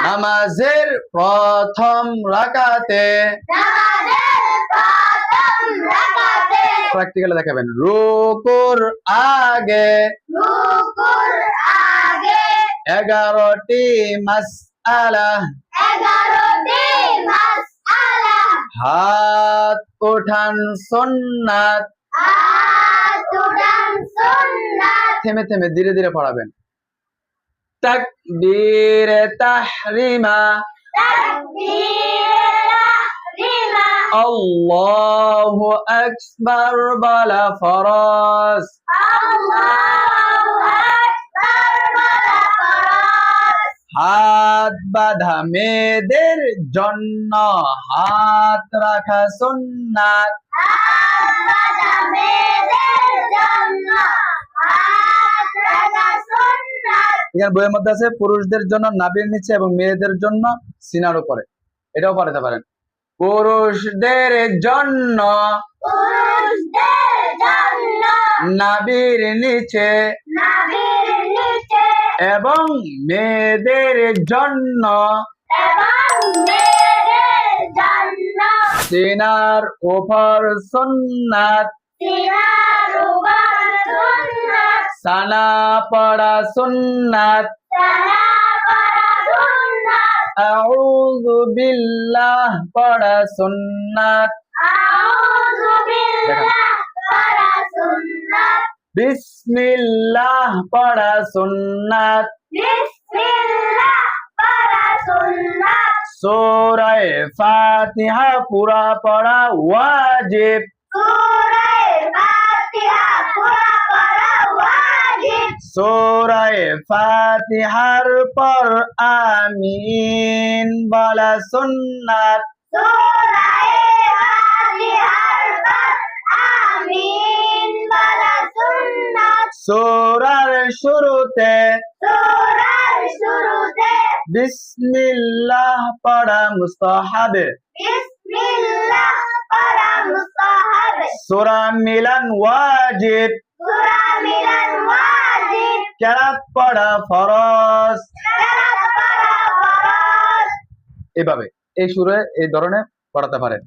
নামাজের প্রথম রাকাতে প্র্যাকটিক্যালে দেখাবেন রুকুর আগে 11টি মাসআলা হাত ওঠান সুন্নাত থেমে থেমে ধীরে ধীরে পড়াবেন তাকবীর তাহরিমা আল্লাহু আকবার বলা ফরজ হাত বাঁধা মেয়েদের জন্য হাত রাখা সুন্নাত এখানে বইয়ের মধ্যে আছে পুরুষদের জন্য নাভির নিচে এবং মেয়েদের জন্য সিনার উপরে, এটাও পড়াতে পারেন। পুরুষদের জন্য নাভির নিচে এবং মেয়েদের জন্য সিনার উপর সুন্নাত সানা পড়া সুন্নাত আউযু বিল্লাহ পড়া সুন্নাত বিসমিল্লাহ পড়া সুন্নাত সূরা ফাতিহা পুরা পড়া ওয়াজিব সূরা ফাতিহার পর আমিন বলা সুন্নাত সূরার শুরুতে বিসমিল্লাহ পড়া মুস্তাহাব সূরা মিলান ওয়াজিব কেরাত পড়া ফরজ। এভাবে এই সুরে এই ধরনের পড়াতে পারেন।